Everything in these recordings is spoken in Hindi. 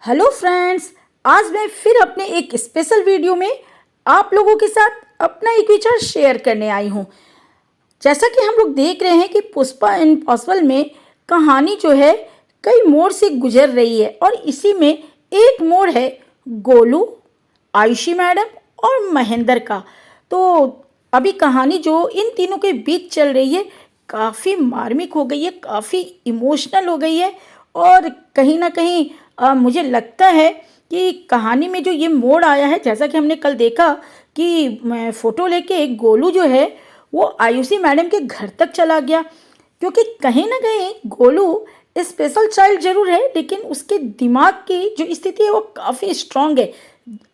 हेलो फ्रेंड्स, आज मैं फिर अपने एक स्पेशल वीडियो में आप लोगों के साथ अपना एक विचार शेयर करने आई हूँ। जैसा कि हम लोग देख रहे हैं कि पुष्पा इम्पॉसिबल में कहानी जो है कई मोड़ से गुजर रही है और इसी में एक मोड़ है गोलू, आयुषी मैडम और महेंद्र का। तो अभी कहानी जो इन तीनों के बीच चल रही है काफ़ी मार्मिक हो गई है, काफ़ी इमोशनल हो गई है और कहीं ना कहीं मुझे लगता है कि कहानी में जो ये मोड़ आया है, जैसा कि हमने कल देखा कि फ़ोटो लेके गोलू जो है वो आयुषी मैडम के घर तक चला गया, क्योंकि कहीं ना कहीं गोलू स्पेशल चाइल्ड जरूर है लेकिन उसके दिमाग की जो स्थिति है वो काफ़ी स्ट्रांग है।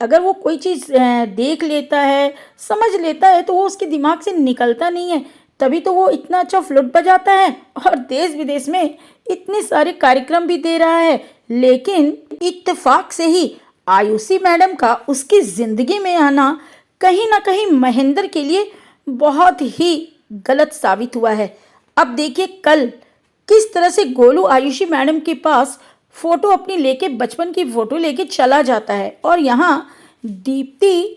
अगर वो कोई चीज़ देख लेता है, समझ लेता है तो वो उसके दिमाग से निकलता नहीं है। तभी तो वो इतना अच्छा फ्लूट बजाता है और देश विदेश में इतने सारे कार्यक्रम भी दे रहा है। लेकिन इत्तेफाक से ही आयुषी मैडम का उसकी ज़िंदगी में आना कहीं ना कहीं महेंद्र के लिए बहुत ही गलत साबित हुआ है। अब देखिए कल किस तरह से गोलू आयुषी मैडम के पास फोटो अपनी लेके, बचपन की फोटो लेके चला जाता है और यहाँ दीप्ति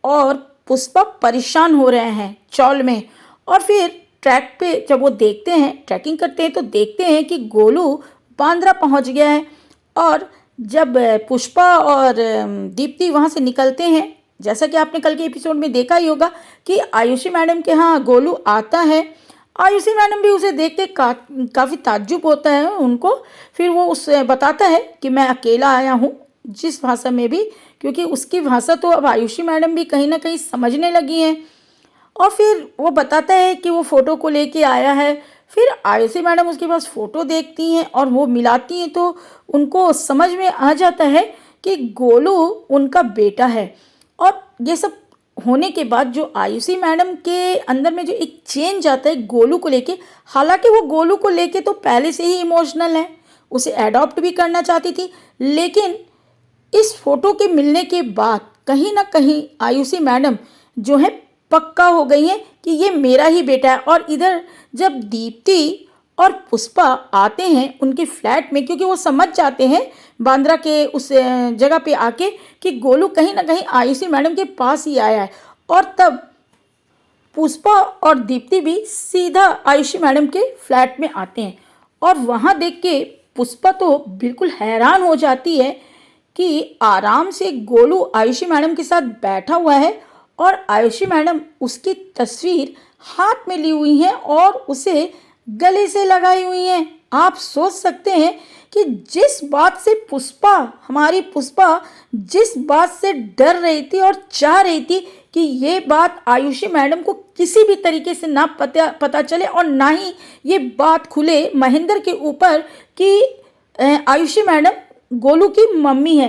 और पुष्पा परेशान हो रहे हैं चौल में। और फिर ट्रैक पे जब वो देखते हैं, ट्रैकिंग करते हैं तो देखते हैं कि गोलू बांद्रा पहुंच गया है। और जब पुष्पा और दीप्ति वहाँ से निकलते हैं, जैसा कि आपने कल के एपिसोड में देखा ही होगा कि आयुषी मैडम के यहाँ गोलू आता है। आयुषी मैडम भी उसे देख के काफ़ी ताज्जुब होता है उनको। फिर वो उसे बताता है कि मैं अकेला आया हूँ, जिस भाषा में भी, क्योंकि उसकी भाषा तो अब आयुषी मैडम भी कहीं ना कहीं समझने लगी हैं। और फिर वो बताता है कि वो फ़ोटो को लेके आया है। फिर आयुषी मैडम उसके पास फ़ोटो देखती हैं और वो मिलाती हैं तो उनको समझ में आ जाता है कि गोलू उनका बेटा है। और ये सब होने के बाद जो आयुषी मैडम के अंदर में जो एक चेंज आता है गोलू को लेके, हालांकि वो गोलू को लेके तो पहले से ही इमोशनल है, उसे एडॉप्ट भी करना चाहती थी, लेकिन इस फोटो के मिलने के बाद कहीं ना कहीं आयुषी मैडम जो है पक्का हो गई है कि ये मेरा ही बेटा है। और इधर जब दीप्ति और पुष्पा आते हैं उनके फ्लैट में, क्योंकि वो समझ जाते हैं बांद्रा के उस जगह पे आके कि गोलू कहीं ना कहीं आयुषी मैडम के पास ही आया है, और तब पुष्पा और दीप्ति भी सीधा आयुषी मैडम के फ्लैट में आते हैं। और वहाँ देख के पुष्पा तो बिल्कुल हैरान हो जाती है कि आराम से गोलू आयुषी मैडम के साथ बैठा हुआ है और आयुषी मैडम उसकी तस्वीर हाथ में ली हुई हैं और उसे गले से लगाई हुई हैं। आप सोच सकते हैं कि जिस बात से पुष्पा, हमारी पुष्पा जिस बात से डर रही थी और चाह रही थी कि ये बात आयुषी मैडम को किसी भी तरीके से ना पता चले और ना ही ये बात खुले महेंद्र के ऊपर कि आयुषी मैडम गोलू की मम्मी है,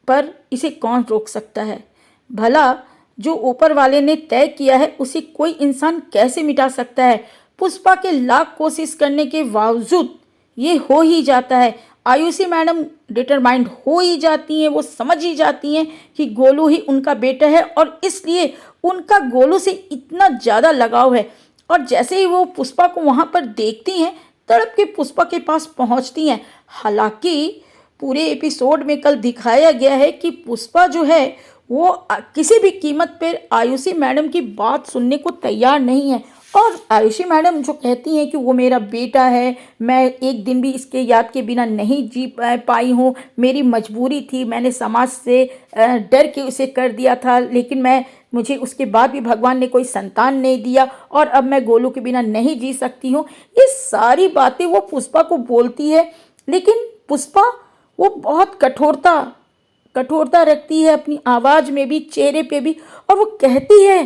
पर इसे कौन रोक सकता है। भला जो ऊपर वाले ने तय किया है उसे कोई इंसान कैसे मिटा सकता है। पुष्पा के लाख कोशिश करने के बावजूद ये हो ही जाता है। आयुषी मैडम डिटरमाइंड हो ही जाती हैं, वो समझ ही जाती हैं कि गोलू ही उनका बेटा है और इसलिए उनका गोलू से इतना ज़्यादा लगाव है। और जैसे ही वो पुष्पा को वहाँ पर देखती हैं, तड़प के पुष्पा के पास पहुँचती हैं। हालांकि पूरे एपिसोड में कल दिखाया गया है कि पुष्पा जो है वो किसी भी कीमत पर आयुषी मैडम की बात सुनने को तैयार नहीं है। और आयुषी मैडम जो कहती हैं कि वो मेरा बेटा है, मैं एक दिन भी इसके याद के बिना नहीं जी पाई हूँ, मेरी मजबूरी थी, मैंने समाज से डर के उसे कर दिया था, लेकिन मुझे उसके बाद भी भगवान ने कोई संतान नहीं दिया और अब मैं गोलू के बिना नहीं जी सकती हूँ। ये सारी बातें वो पुष्पा को बोलती है, लेकिन पुष्पा वो बहुत कठोरता रखती है अपनी आवाज़ में भी, चेहरे पे भी, और वो कहती है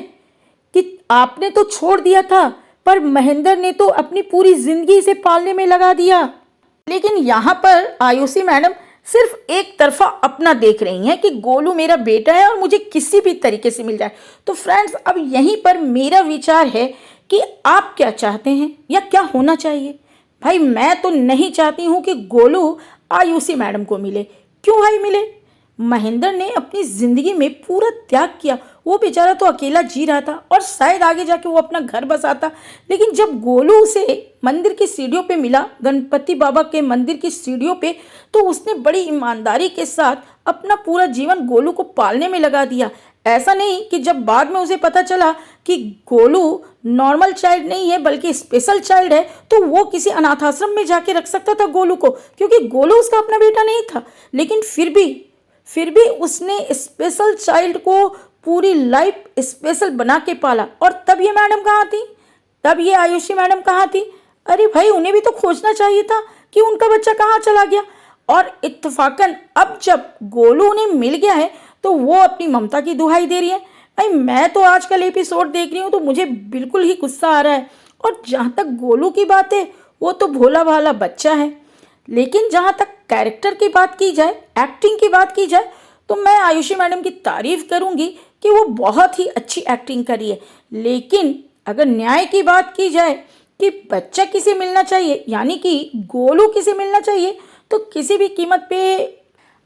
कि आपने तो छोड़ दिया था पर महेंद्र ने तो अपनी पूरी जिंदगी इसे पालने में लगा दिया। लेकिन यहाँ पर आयुषी मैडम सिर्फ एक तरफा अपना देख रही हैं कि गोलू मेरा बेटा है और मुझे किसी भी तरीके से मिल जाए। तो फ्रेंड्स, अब यहीं पर मेरा विचार है कि आप क्या चाहते हैं या क्या होना चाहिए। भाई मैं तो नहीं चाहती हूँ कि गोलू आयुषी मैडम को मिले। क्यों भाई मिले? महेंद्र ने अपनी ज़िंदगी में पूरा त्याग किया। वो बेचारा तो अकेला जी रहा था और शायद आगे जाके वो अपना घर बसाता। लेकिन जब गोलू उसे मंदिर की सीढ़ियों पे मिला, गणपति बाबा के मंदिर की सीढ़ियों पे, तो उसने बड़ी ईमानदारी के साथ अपना पूरा जीवन गोलू को पालने में लगा दिया। ऐसा नहीं कि जब बाद में उसे पता चला कि गोलू नॉर्मल चाइल्ड नहीं है बल्कि स्पेशल चाइल्ड है, तो वो किसी अनाथ आश्रम में जाके रख सकता था गोलू को, क्योंकि गोलू उसका अपना बेटा नहीं था। लेकिन फिर भी उसने स्पेशल चाइल्ड को पूरी लाइफ स्पेशल बना के पाला। और तब ये मैडम कहाँ थी, तब ये आयुषी मैडम कहाँ थी? अरे भाई, उन्हें भी तो खोजना चाहिए था कि उनका बच्चा कहाँ चला गया। और इत्तेफाकन अब जब गोलू उन्हें मिल गया है तो वो अपनी ममता की दुहाई दे रही है। भाई, मैं तो आजकल एपिसोड देख रही हूँ तो मुझे बिल्कुल ही गुस्सा आ रहा है। और जहाँ तक गोलू की बात है, वो तो भोला भाला बच्चा है। लेकिन जहाँ तक कैरेक्टर की बात की जाए, एक्टिंग की बात की जाए, तो मैं आयुषी मैडम की तारीफ करूँगी कि वो बहुत ही अच्छी एक्टिंग करी है। लेकिन अगर न्याय की बात की जाए कि बच्चा किसे मिलना चाहिए, यानी कि गोलू किसे मिलना चाहिए, तो किसी भी कीमत पे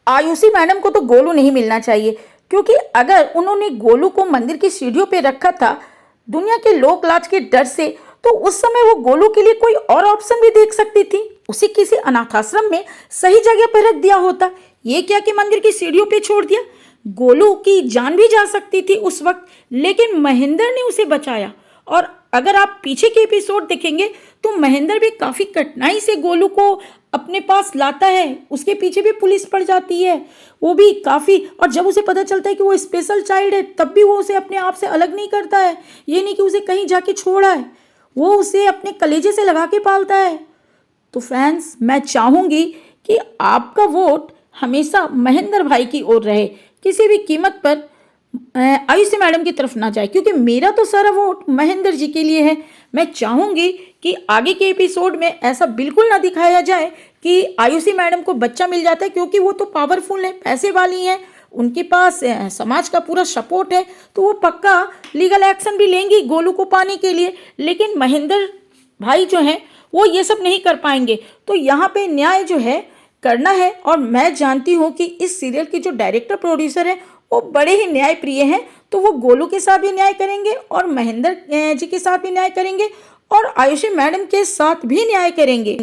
आयुषी मैडम को तो गोलू नहीं मिलना चाहिए। क्योंकि अगर उन्होंने गोलू को मंदिर की सीढ़ियों पे रखा था दुनिया के लोक लाज के डर से, तो उस समय वो गोलू के लिए कोई और ऑप्शन भी देख सकती थी। उसे किसी अनाथ आश्रम में सही जगह पर रख दिया होता। ये क्या कि मंदिर की सीढ़ियों पे छोड़ दिया। गोलू की जान भी जा सकती थी उस वक्त, लेकिन महेंद्र ने उसे बचाया। और अगर आप पीछे के एपिसोड देखेंगे तो महेंद्र भी काफ़ी कठिनाई से गोलू को अपने पास लाता है। उसके पीछे भी पुलिस पड़ जाती है, वो भी काफ़ी। और जब उसे पता चलता है कि वो स्पेशल चाइल्ड है, तब भी वो उसे अपने आप से अलग नहीं करता है। ये नहीं कि उसे कहीं जाके छोड़ा है, वो उसे अपने कलेजे से लगा के पालता है। तो फ्रेंड्स, मैं चाहूँगी कि आपका वोट हमेशा महेंद्र भाई की ओर रहे, किसी भी कीमत पर आयुषी मैडम की तरफ ना जाए, क्योंकि मेरा तो सारा वोट महेंद्र जी के लिए है। मैं चाहूँगी कि आगे के एपिसोड में ऐसा बिल्कुल ना दिखाया जाए कि आयुषी मैडम को बच्चा मिल जाता है, क्योंकि वो तो पावरफुल है, पैसे वाली हैं, उनके पास समाज का पूरा सपोर्ट है, तो वो पक्का लीगल एक्शन भी लेंगी गोलू को पाने के लिए। लेकिन महेंद्र भाई जो हैं वो ये सब नहीं कर पाएंगे। तो यहाँ पे न्याय जो है करना है। और मैं जानती हूँ कि इस सीरियल की जो डायरेक्टर प्रोड्यूसर है वो बड़े ही न्याय प्रिय हैं, तो वो गोलू के साथ भी न्याय करेंगे और महेंद्र जी के साथ भी न्याय करेंगे और आयुषी मैडम के साथ भी न्याय करेंगे।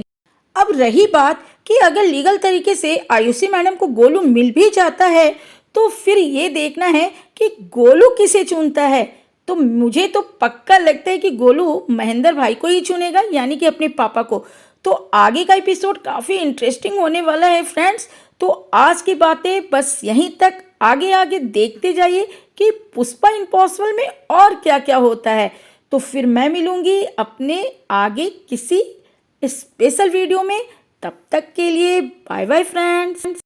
अब रही बात कि अगर लीगल तरीके से आयुषी मैडम को गोलू मिल भी जाता है, तो फिर ये देखना है कि गोलू किसे चुनता है। तो मुझे तो पक्का लगता है कि गोलू महेंद्र भाई को ही चुनेगा, यानी कि अपने पापा को। तो आगे का एपिसोड काफ़ी इंटरेस्टिंग होने वाला है फ्रेंड्स। तो आज की बातें बस यहीं तक, आगे आगे देखते जाइए कि पुष्पा इम्पॉसिबल में और क्या क्या होता है। तो फिर मैं मिलूँगी अपने आगे किसी स्पेशल वीडियो में। तब तक के लिए बाय बाय फ्रेंड्स।